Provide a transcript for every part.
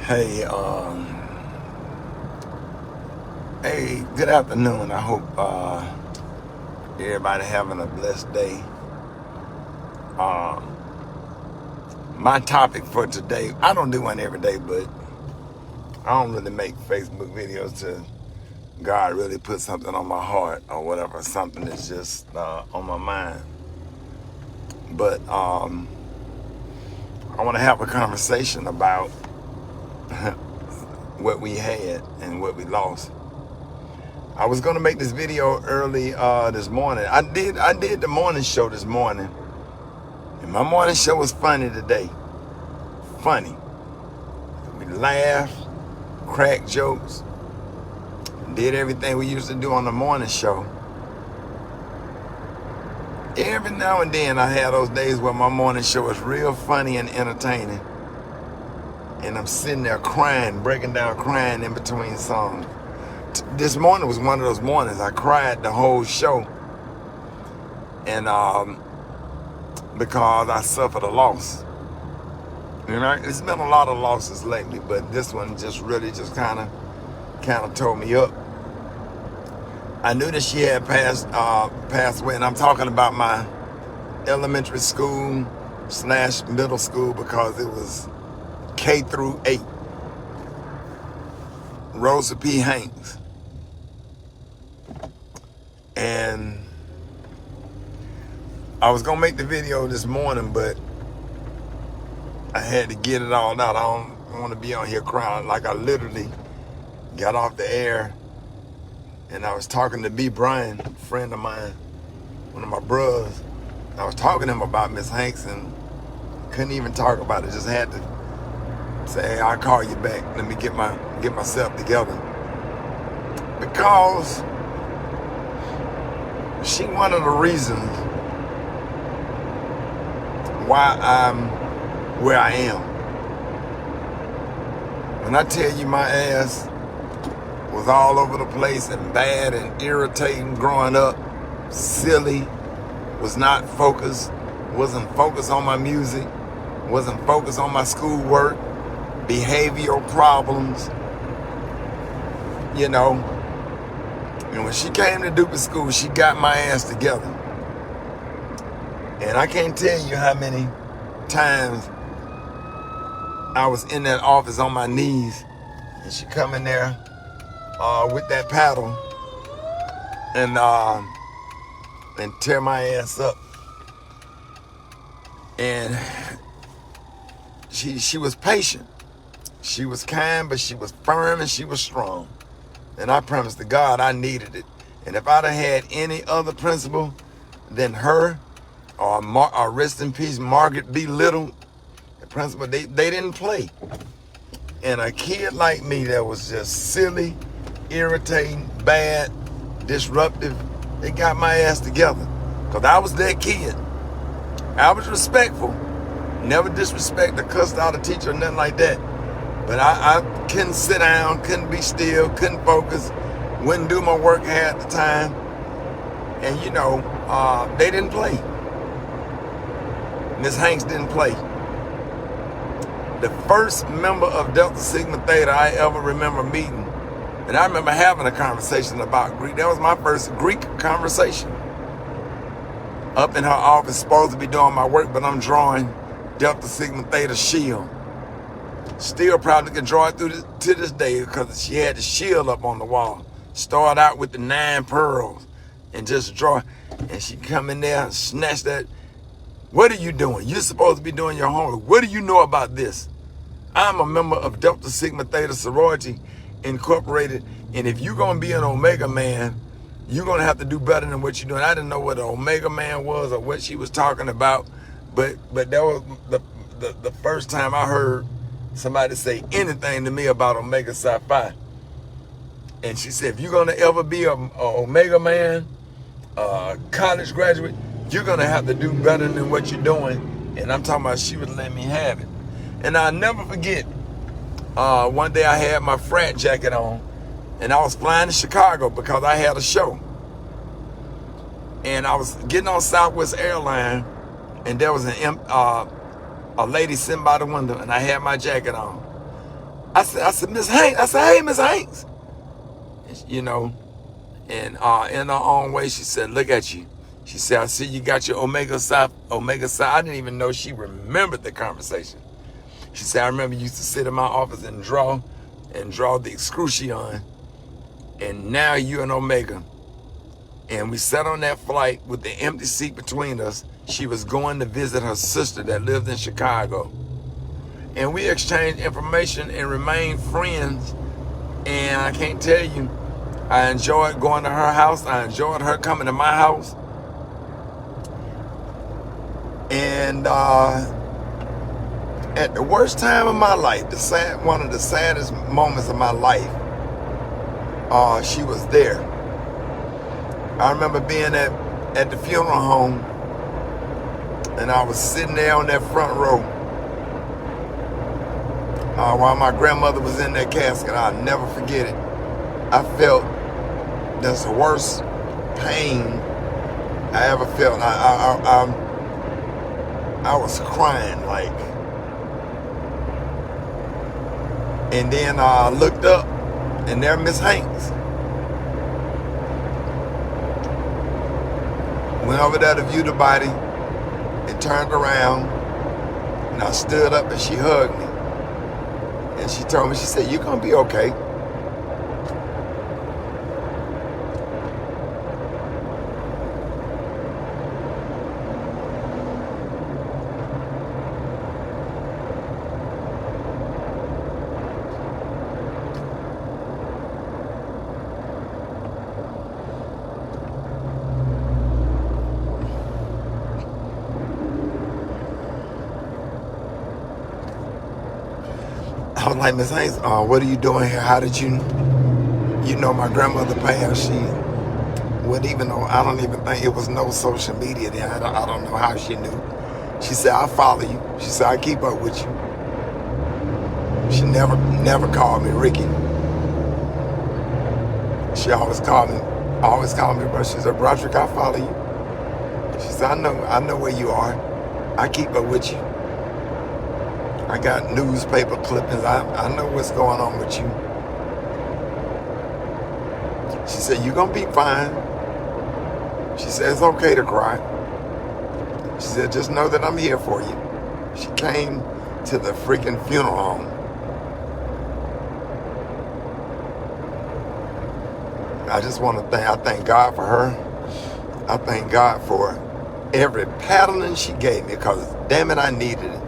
Hey, hey, good afternoon. I hope everybody having a blessed day. Um, my topic for today, I don't do one every day, but I don't really make Facebook videos till God really put something on my heart or whatever, something that's just on my mind. But I want to have a conversation about what we had and what we lost. I was gonna make this video early this morning. I did the morning show this morning, and my morning show was funny today. Funny. We laughed, cracked jokes, did everything we used to do on the morning show. Every now and then I have those days where my morning show is real funny and entertaining, and I'm sitting there crying, breaking down crying in between songs. This morning was one of those mornings I cried the whole show, and because I suffered a loss. It's been a lot of losses lately, but this one just really just kind of tore me up. I knew that she had passed away, and I'm talking about my elementary school / middle school, because it was K through 8. Rosa P. Hanks. And I was gonna make the video this morning, but I had to get it all out. I don't want to be on here crying. Like, I literally got off the air and I was talking to B. Brian, a friend of mine, one of my brothers. I was talking to him about Miss Hanks and couldn't even talk about it. Just had to say, hey, I'll call you back. Let me get myself together. Because she one of the reasons why I'm where I am. When I tell you my ass was all over the place and bad and irritating growing up, silly, was not focused, wasn't focused on my music, wasn't focused on my schoolwork, behavioral problems, And when she came to Duper School, she got my ass together. And I can't tell you how many times I was in that office on my knees, and she come in there with that paddle and tear my ass up. And she was patient. She was kind, but she was firm and she was strong. And I promise to God I needed it. And if I'd have had any other principal than her, or rest in peace, Margaret B. Little, the principal, they didn't play. And a kid like me that was just silly, irritating, bad, disruptive, they got my ass together. Because I was that kid. I was respectful. Never disrespect or cussed out a teacher or nothing like that. But I couldn't sit down, couldn't be still, couldn't focus, wouldn't do my work half the time. And they didn't play. Miss Hanks didn't play. The first member of Delta Sigma Theta I ever remember meeting, and I remember having a conversation about Greek. That was my first Greek conversation. Up in her office, supposed to be doing my work, but I'm drawing Delta Sigma Theta shield. Still probably can draw it to this day, because she had the shield up on the wall. Start out with the 9 pearls and just draw. And she come in there and snatch that. What are you doing? You're supposed to be doing your homework. What do you know about this? I'm a member of Delta Sigma Theta Sorority Incorporated. And if you're going to be an Omega man, you're going to have to do better than what you're doing. I didn't know what an Omega man was or what she was talking about. But that was the first time I heard somebody say anything to me about Omega Psi Phi. And she said, if you're going to ever be a Omega man, college graduate, you're going to have to do better than what you're doing. And I'm talking about she would let me have it. And I'll never forget, one day I had my frat jacket on, and I was flying to Chicago because I had a show. And I was getting on Southwest Airlines, and there was a lady sitting by the window, and I had my jacket on. I said, Miss Hanks. I said, hey, Miss Hanks. You know, and in her own way, she said, look at you. She said, I see you got your Omega Psi. I didn't even know she remembered the conversation. She said, I remember you used to sit in my office and draw the excruciation. And now you're an Omega. And we sat on that flight with the empty seat between us. She was going to visit her sister that lived in Chicago. And we exchanged information and remained friends. And I can't tell you, I enjoyed going to her house. I enjoyed her coming to my house. And at the worst time of my life, one of the saddest moments of my life, she was there. I remember being at the funeral home, and I was sitting there on that front row while my grandmother was in that casket. I'll never forget it. I felt that's the worst pain I ever felt. I was crying like, and then I looked up, and there Miss Hanks. Went over there to view the body and turned around, and I stood up and she hugged me. And she told me, she said, you're gonna be okay. I was like, Miss Haynes, what are you doing here? How did you know my grandmother passed? She wouldn't even know. I don't even think it was no social media then. I don't know how she knew. She said, I follow you. She said, I keep up with you. She never called me Ricky. She always called me, bro. She said, Broderick, I follow you. She said, I know where you are. I keep up with you. I got newspaper clippings. I know what's going on with you. She said, you're going to be fine. She said, it's okay to cry. She said, just know that I'm here for you. She came to the freaking funeral home. I just want to I thank God for her. I thank God for every paddling she gave me, because damn it, I needed it.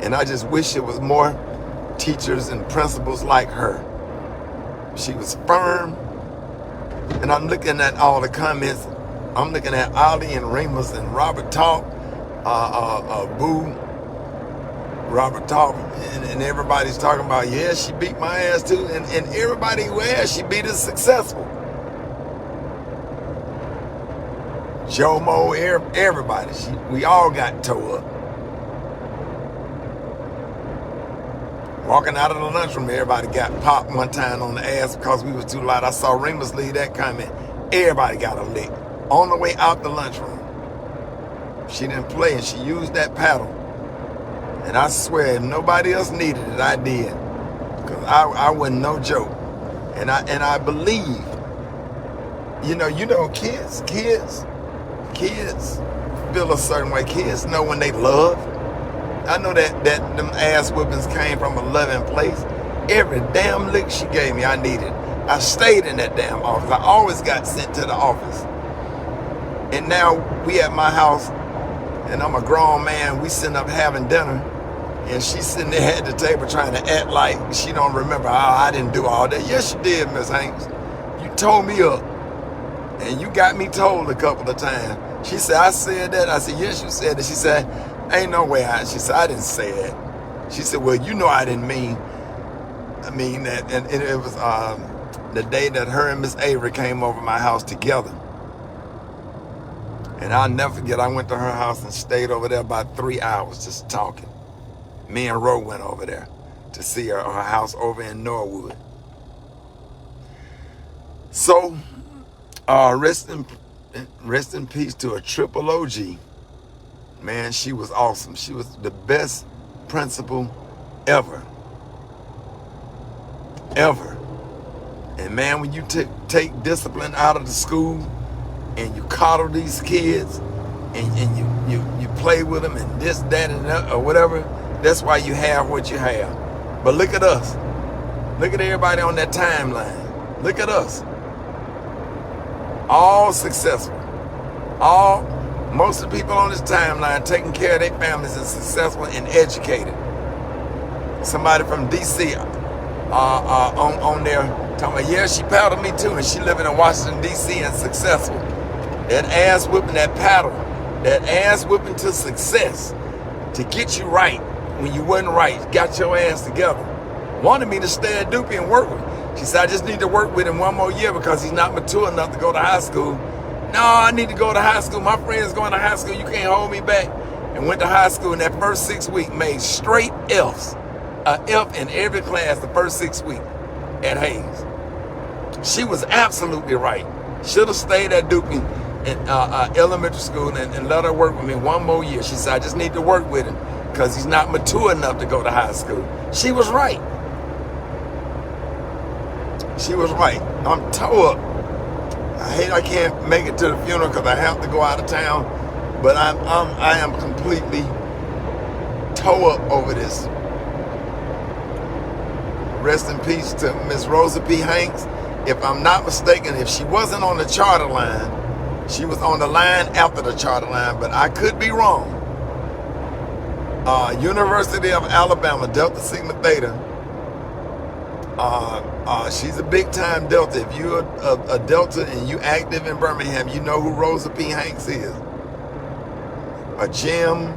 And I just wish it was more teachers and principals like her. She was firm. And I'm looking at all the comments. I'm looking at Ali and Remus and Robert Talk, Boo, Robert Talk, and everybody's talking about, yeah, she beat my ass too. And everybody who asked, she beat is successful. Jomo, everybody. We all got towed up. Walking out of the lunchroom, everybody got popped one time on the ass because we was too loud. I saw Remus leave that comment. Everybody got a lick. On the way out the lunchroom, she didn't play, and she used that paddle. And I swear, if nobody else needed it, I did. Because I wasn't no joke. And I believe, you know, kids feel a certain way. Kids know when they love. I know that them ass whippings came from a loving place. Every damn lick she gave me, I needed. I stayed in that damn office. I always got sent to the office. And now we at my house, and I'm a grown man. We sitting up having dinner, and she's sitting there at the table trying to act like she don't remember. Oh, I didn't do all that. Yes, you did, Miss Hanks. You told me up, and you got me told a couple of times. She said, I said that. I said, yes, you said it. She said, ain't no way. She said, I didn't say it. She said, well, you know I didn't mean that. And it was the day that her and Miss Avery came over my house together. And I'll never forget, I went to her house and stayed over there about 3 hours just talking. Me and Ro went over there to see her house over in Norwood. So, rest in peace to a triple OG. Man, she was awesome. She was the best principal ever. ever. And man, when you take discipline out of the school and you coddle these kids and you play with them and this, that, and that, or whatever, that's why you have what you have. But look at us. Look at everybody on that timeline. Look at us. All successful. Most of the people on this timeline taking care of their families and successful and educated. Somebody from D.C. On there talking about, yeah, she paddled me too, and she living in Washington, D.C. and successful. That ass whipping, that paddle, that ass whipping to success, to get you right when you wasn't right, got your ass together. Wanted me to stay at Doopy and work with him. She said, I just need to work with him one more year because he's not mature enough to go to high school. No, I need to go to high school. My friend's going to high school. You can't hold me back. And went to high school in that first 6 weeks, made straight F's. A F in every class the first 6 weeks at Hayes. She was absolutely right. Should have stayed at Doopy in elementary school and let her work with me one more year. She said, I just need to work with him because he's not mature enough to go to high school. She was right. She was right. I'm tore up. I hate I can't make it to the funeral because I have to go out of town. But I am completely tore up over this. Rest in peace to Miss Rosa P. Hanks. If I'm not mistaken, if she wasn't on the charter line, she was on the line after the charter line, but I could be wrong. University of Alabama, Delta Sigma Theta. She's a big time Delta. If you're a Delta and you active in Birmingham, you know who Rosa P. Hanks is. A gem.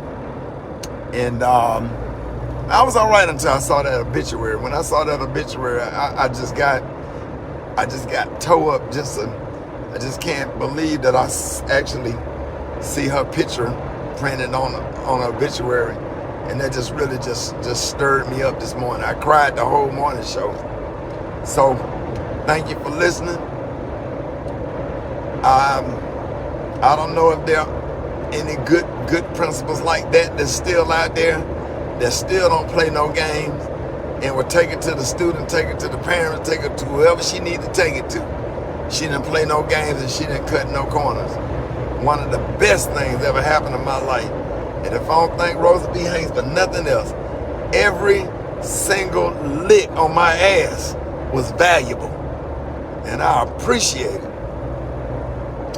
And I was all right until I saw that obituary. When I saw that obituary, I just got tore up. I just can't believe that I actually see her picture printed on an obituary. And that just really just stirred me up this morning. I cried the whole morning show. So, thank you for listening. I don't know if there are any good principles like that that's still out there, that still don't play no games, and will take it to the student, take it to the parents, take it to whoever she need to take it to. She didn't play no games and she didn't cut no corners. One of the best things ever happened in my life. And if I don't thank Rosa P. Hanks for nothing else, every single lick on my ass was valuable. And I appreciate it.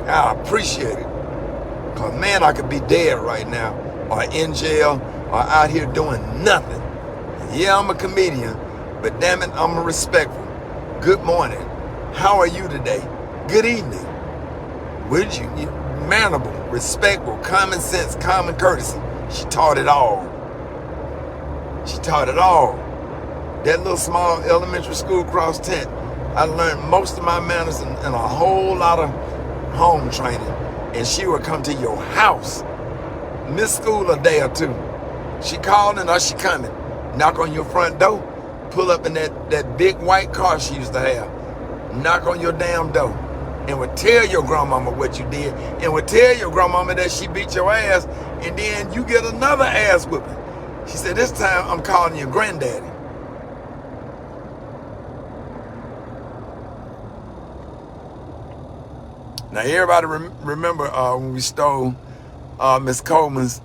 I appreciate it. Because, man, I could be dead right now, or in jail, or out here doing nothing. Yeah, I'm a comedian, but damn it, I'm respectful. Good morning. How are you today? Good evening. Would you manable, respectful, common sense, common courtesy. She taught it all. She taught it all. That little small elementary school cross tent, I learned most of my manners and a whole lot of home training. And she would come to your house, miss school a day or two. She called and she coming. Knock on your front door, pull up in that big white car she used to have. Knock on your damn door. And would tell your grandmama what you did, and would tell your grandmama that she beat your ass, and then you get another ass whipping. She said, this time I'm calling your granddaddy. Now everybody remember when we stole Miss Coleman's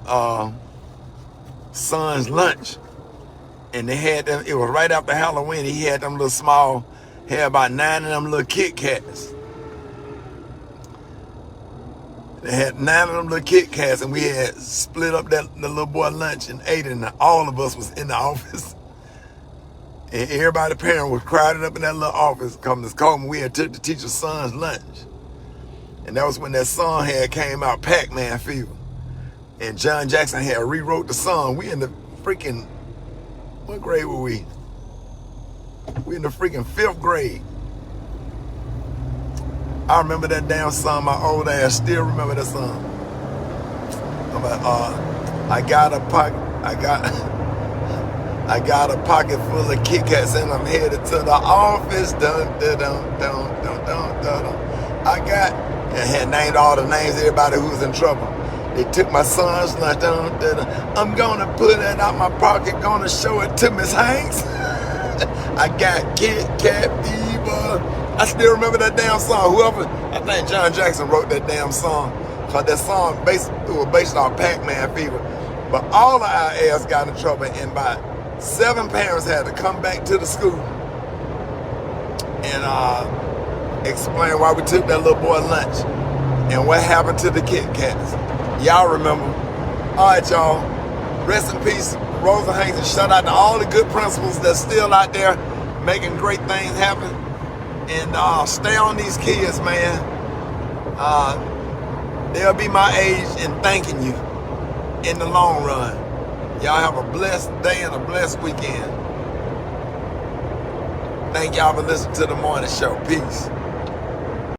son's lunch, and they had them, it was right after Halloween, he had them little small, had about 9 of them little Kit Kats. They had 9 of them little Kit Kats, and we had split up the little boy lunch and ate it, and all of us was in the office. And everybody, parent, was crowded up in that little office. Come Miss Coleman, we had took the teacher's son's lunch. And that was when that song had came out, Pac-Man Fever. And John Jackson had rewrote the song. We in the freaking, what grade were we? We in the freaking 5th grade. I remember that damn song. My old ass still remember that song. I'm like, I got a pocket full of Kit Kats and I'm headed to the office. Dun, dun, dun, dun, dun, dun, dun. I got, and had named all the names of everybody who was in trouble. They took my son's lunch. Dun, dun, dun. I'm gonna put it out my pocket, gonna show it to Miss Hanks. I got Kit Kat fever. I still remember that damn song. Whoever, I think John Jackson wrote that damn song. Cause that song was based on Pac-Man fever. But all of our ass got in trouble, and about 7 parents had to come back to the school and explain why we took that little boy lunch and what happened to the Kit Kats. Y'all remember. All right, y'all. Rest in peace, Rosa Hanks, and shout out to all the good principals that's still out there making great things happen. And stay on these kids, man. They'll be my age in thanking you in the long run. Y'all have a blessed day and a blessed weekend. Thank y'all for listening to the morning show. Peace.